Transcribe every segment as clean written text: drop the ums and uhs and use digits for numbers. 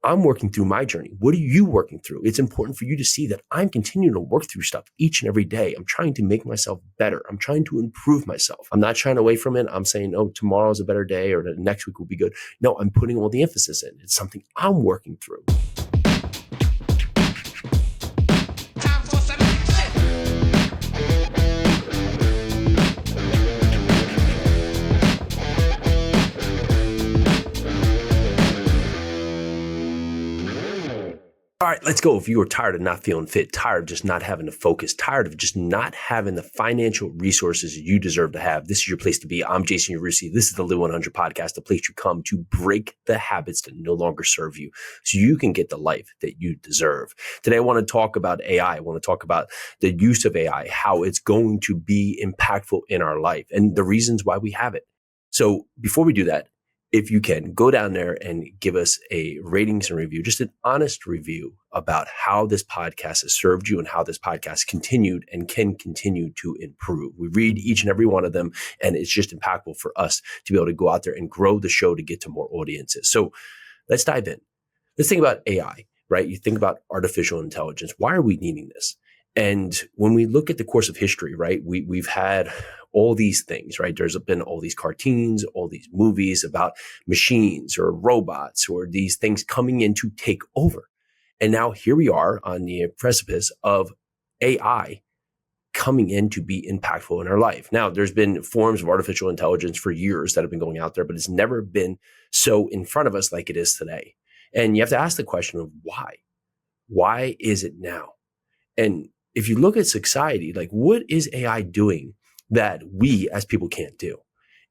I'm working through my journey. What are you working through? It's important for you to see that I'm continuing to work through stuff each and every day. I'm trying to make myself better. I'm trying to improve myself. I'm not shying away from it. I'm saying, oh, tomorrow's a better day or the next week will be good. No, I'm putting all the emphasis in. It's something I'm working through. All right, let's go. If you are tired of not feeling fit, tired of just not having the focus, tired of just not having the financial resources you deserve to have, this is your place to be. I'm Jason Yarusi. This is the Live 100 podcast, the place you come to break the habits that no longer serve you so you can get the life that you deserve. Today, I want to talk about AI. I want to talk about the use of AI, how it's going to be impactful in our life and the reasons why we have it. So before we do that, if you can, go down there and give us a ratings and review, just an honest review about how this podcast has served you and how this podcast continued and can continue to improve. We read each and every one of them, and it's just impactful for us to be able to go out there and grow the show to get to more audiences. So let's dive in. Let's think about AI, right? You think about artificial intelligence. Why are we needing this? And when we look at the course of history, right, we've had all these things, right? There's been all these cartoons, all these movies about machines or robots or these things coming in to take over. And now here we are on the precipice of AI coming in to be impactful in our life. Now, there's been forms of artificial intelligence for years that have been going out there, but it's never been so in front of us like it is today. And you have to ask the question of why? Why is it now? And if you look at society, like what is AI doing that we as people can't do?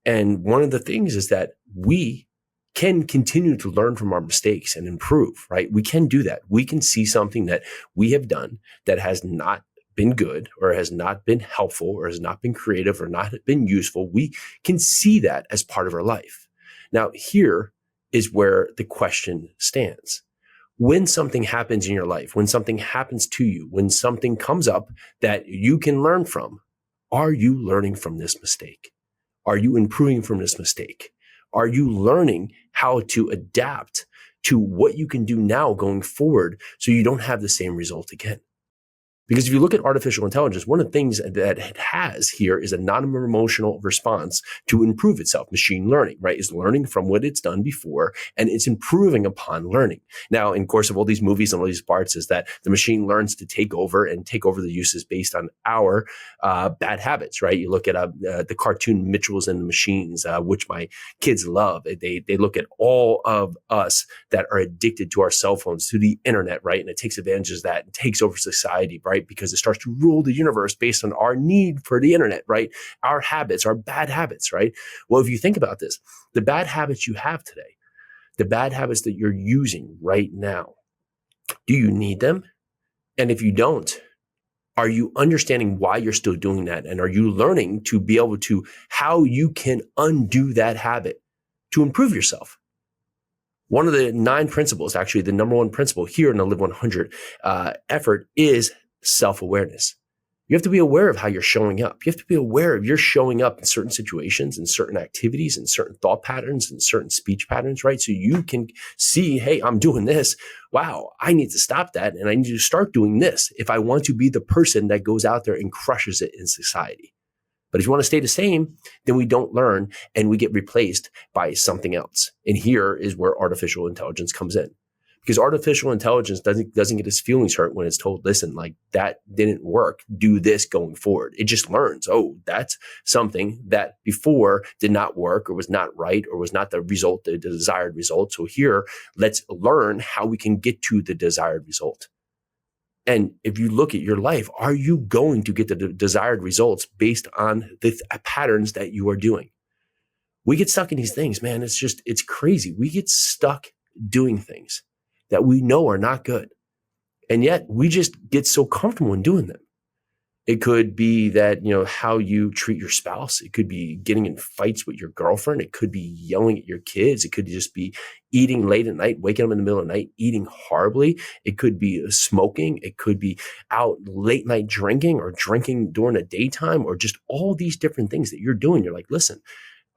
And one of the things is that we can continue to learn from our mistakes and improve, right? We can do that. We can see something that we have done that has not been good or has not been helpful or has not been creative or not been useful. We can see that as part of our life. Now, here is where the question stands. When something happens in your life, when something happens to you, when something comes up that you can learn from, are you learning from this mistake? Are you improving from this mistake? Are you learning how to adapt to what you can do now going forward so you don't have the same result again? Because if you look at artificial intelligence, one of the things that it has here is a non-emotional response to improve itself. Machine learning, right, is learning from what it's done before, and it's improving upon learning. Now, in course of all these movies and all these parts is that the machine learns to take over the uses based on our bad habits, right? You look at the cartoon Mitchells and the Machines, which my kids love. They look at all of us that are addicted to our cell phones, to the internet, right? And it takes advantage of that and takes over society, right? Because it starts to rule the universe based on our need for the internet, right? Our habits, our bad habits, right? Well, if you think about this, the bad habits you have today, the bad habits that you're using right now, do you need them? And if you don't, are you understanding why you're still doing that? And are you learning to be able to how you can undo that habit to improve yourself? One of the 9 principles, actually the number one principle here in the Live 100 effort is self-awareness. You have to be aware of how you're showing up. You have to be aware of you're showing up in certain situations, in certain activities, in certain thought patterns, in certain speech patterns, right? So you can see, hey, I'm doing this. Wow, I need to stop that. And I need to start doing this if I want to be the person that goes out there and crushes it in society. But if you want to stay the same, then we don't learn and we get replaced by something else. And here is where artificial intelligence comes in. Because artificial intelligence doesn't get its feelings hurt when it's told, listen, like that didn't work. Do this going forward. It just learns, oh, that's something that before did not work or was not right or was not the result, the desired result. So here, let's learn how we can get to the desired result. And if you look at your life, are you going to get the desired results based on the patterns that you are doing? We get stuck in these things, man. It's crazy. We get stuck doing things that we know are not good. And yet we just get so comfortable in doing them. It could be that, how you treat your spouse. It could be getting in fights with your girlfriend. It could be yelling at your kids. It could just be eating late at night, waking up in the middle of the night, eating horribly. It could be smoking. It could be out late night drinking or drinking during the daytime or just all these different things that you're doing. You're like, listen,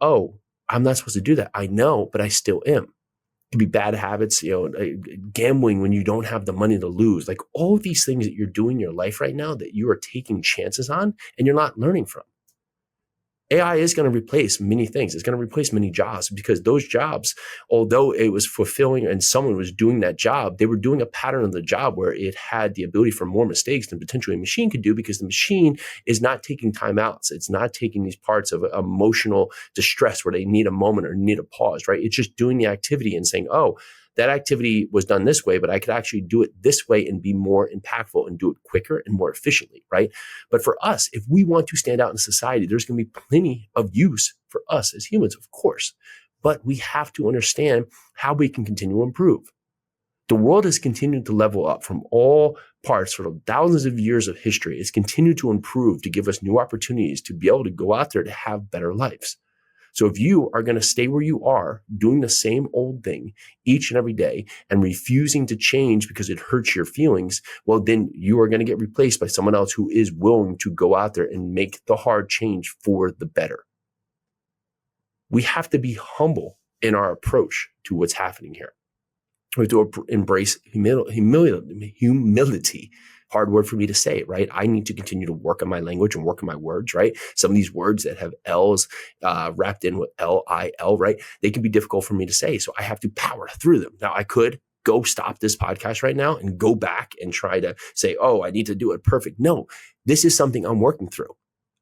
oh, I'm not supposed to do that. I know, but I still am. It could be bad habits, gambling when you don't have the money to lose. Like all of these things that you're doing in your life right now that you are taking chances on and you're not learning from. AI is going to replace many things. It's going to replace many jobs because those jobs, although it was fulfilling and someone was doing that job, they were doing a pattern of the job where it had the ability for more mistakes than potentially a machine could do because the machine is not taking time outs. It's not taking these parts of emotional distress where they need a moment or need a pause, right? It's just doing the activity and saying, oh, that activity was done this way, but I could actually do it this way and be more impactful and do it quicker and more efficiently, right? But for us, if we want to stand out in society, there's going to be plenty of use for us as humans, of course. But we have to understand how we can continue to improve. The world has continued to level up from all parts for thousands of years of history. It's continued to improve to give us new opportunities to be able to go out there to have better lives. So if you are going to stay where you are, doing the same old thing each and every day and refusing to change because it hurts your feelings, well, then you are going to get replaced by someone else who is willing to go out there and make the hard change for the better. We have to be humble in our approach to what's happening here. We have to embrace humility. Hard word for me to say, right? I need to continue to work on my language and work on my words, right? Some of these words that have L's wrapped in with L-I-L, right? They can be difficult for me to say. So I have to power through them. Now I could go stop this podcast right now and go back and try to say, oh, I need to do it perfect. No, this is something I'm working through.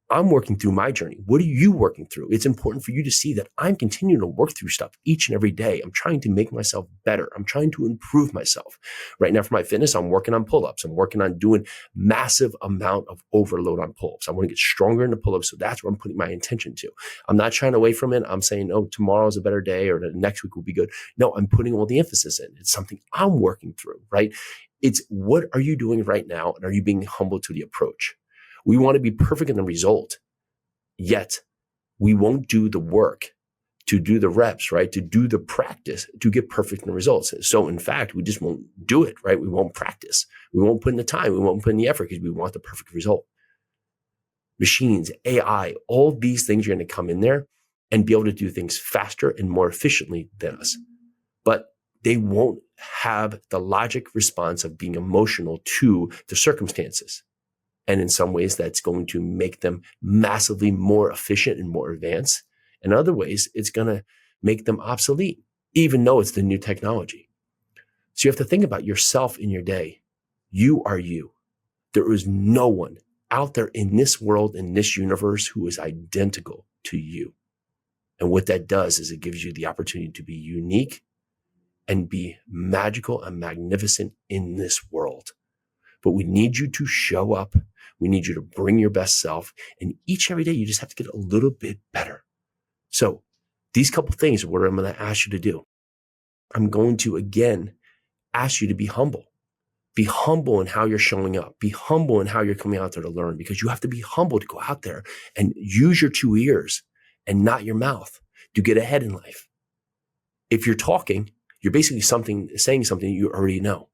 I'm working through my journey. What are you working through? It's important for you to see that I'm continuing to work through stuff each and every day. I'm trying to make myself better. I'm trying to improve myself. Right now for my fitness, I'm working on pull-ups. I'm working on doing massive amount of overload on pull-ups. I want to get stronger in the pull-ups. So that's where I'm putting my intention to. I'm not trying away from it. I'm saying, oh, tomorrow's a better day or the next week will be good. No, I'm putting all the emphasis in. It's something I'm working through, right? It's what are you doing right now? And are you being humble to the approach? We want to be perfect in the result, yet we won't do the work to do the reps, right? To do the practice to get perfect in the results. So in fact, we just won't do it, right? We won't practice. We won't put in the time. We won't put in the effort because we want the perfect result. Machines, AI, all these things are going to come in there and be able to do things faster and more efficiently than us. But they won't have the logic response of being emotional to the circumstances. And in some ways, that's going to make them massively more efficient and more advanced. In other ways, it's going to make them obsolete, even though it's the new technology. So you have to think about yourself in your day. You are you. There is no one out there in this world, in this universe, who is identical to you. And what that does is it gives you the opportunity to be unique and be magical and magnificent in this world. But we need you to show up. We need you to bring your best self. And each and every day, you just have to get a little bit better. So these couple things are what I'm going to ask you to do. I'm going to, again, ask you to be humble. Be humble in how you're showing up. Be humble in how you're coming out there to learn, because you have to be humble to go out there and use your two ears and not your mouth to get ahead in life. If you're talking, you're basically saying something you already know.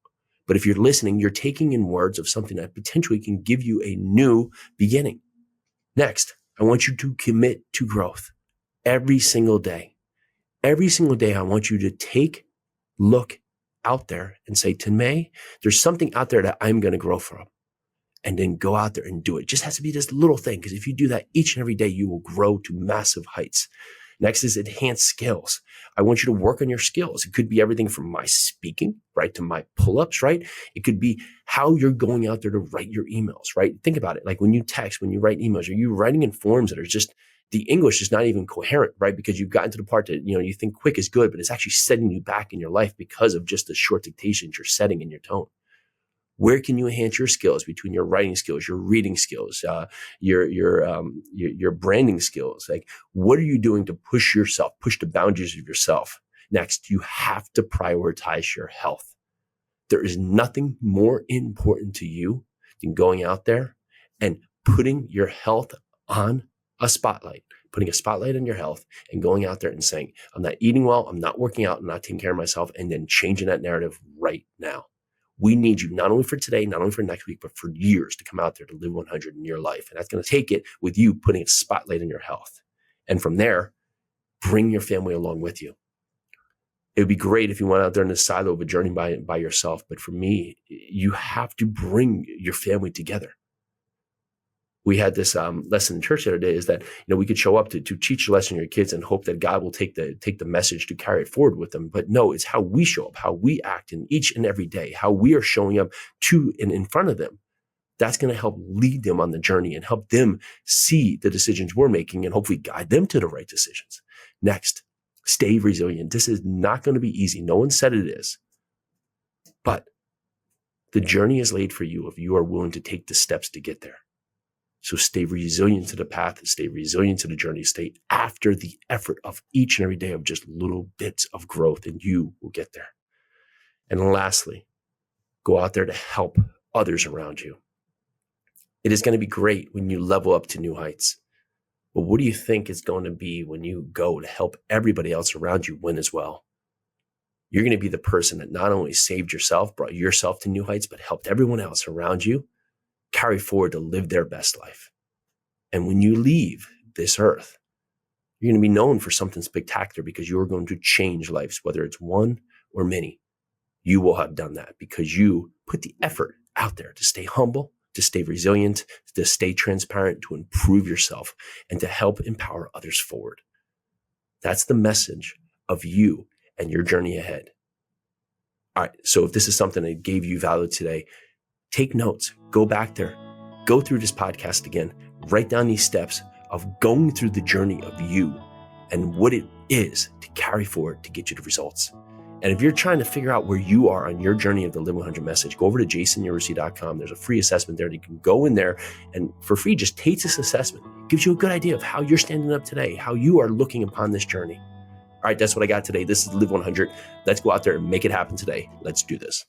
But if you're listening, you're taking in words of something that potentially can give you a new beginning. Next, I want you to commit to growth every single day. Every single day, I want you to look out there and say, Tanmay, there's something out there that I'm going to grow from. And then go out there and do it. It just has to be this little thing, because if you do that each and every day, you will grow to massive heights. Next is enhanced skills. I want you to work on your skills. It could be everything from my speaking, right, to my pull-ups, right? It could be how you're going out there to write your emails, right? Think about it. Like when you text, when you write emails, are you writing in forms that are just, the English is not even coherent, right? Because you've gotten to the part that, you think quick is good, but it's actually setting you back in your life because of just the short dictations you're setting in your tone. Where can you enhance your skills between your writing skills, your reading skills, your branding skills? Like, what are you doing to push yourself, push the boundaries of yourself? Next, you have to prioritize your health. There is nothing more important to you than going out there and putting your health on a spotlight, putting a spotlight on your health and going out there and saying, I'm not eating well, I'm not working out, I'm not taking care of myself, and then changing that narrative right now. We need you not only for today, not only for next week, but for years to come out there to live 100 in your life. And that's going to take it with you putting a spotlight on your health. And from there, bring your family along with you. It would be great if you went out there in the silo of a journey by yourself. But for me, you have to bring your family together. We had this lesson in church the other day is that, we could show up to teach a lesson to your kids and hope that God will take the message to carry it forward with them. But no, it's how we show up, how we act in each and every day, how we are showing up to and in front of them. That's going to help lead them on the journey and help them see the decisions we're making and hopefully guide them to the right decisions. Next, stay resilient. This is not going to be easy. No one said it is. But the journey is laid for you if you are willing to take the steps to get there. So stay resilient to the path, stay resilient to the journey, stay after the effort of each and every day of just little bits of growth, and you will get there. And lastly, go out there to help others around you. It is going to be great when you level up to new heights. But what do you think is going to be when you go to help everybody else around you win as well? You're going to be the person that not only saved yourself, brought yourself to new heights, but helped everyone else around you carry forward to live their best life. And when you leave this earth, you're going to be known for something spectacular because you're going to change lives, whether it's one or many. You will have done that because you put the effort out there to stay humble, to stay resilient, to stay transparent, to improve yourself, and to help empower others forward. That's the message of you and your journey ahead. All right, so if this is something that gave you value today, take notes, go back there, go through this podcast again, write down these steps of going through the journey of you and what it is to carry forward to get you the results. And if you're trying to figure out where you are on your journey of the Live 100 message, go over to jasonyarusi.com. There's a free assessment there. You can go in there and for free, just take this assessment. It gives you a good idea of how you're standing up today, how you are looking upon this journey. All right, that's what I got today. This is Live 100. Let's go out there and make it happen today. Let's do this.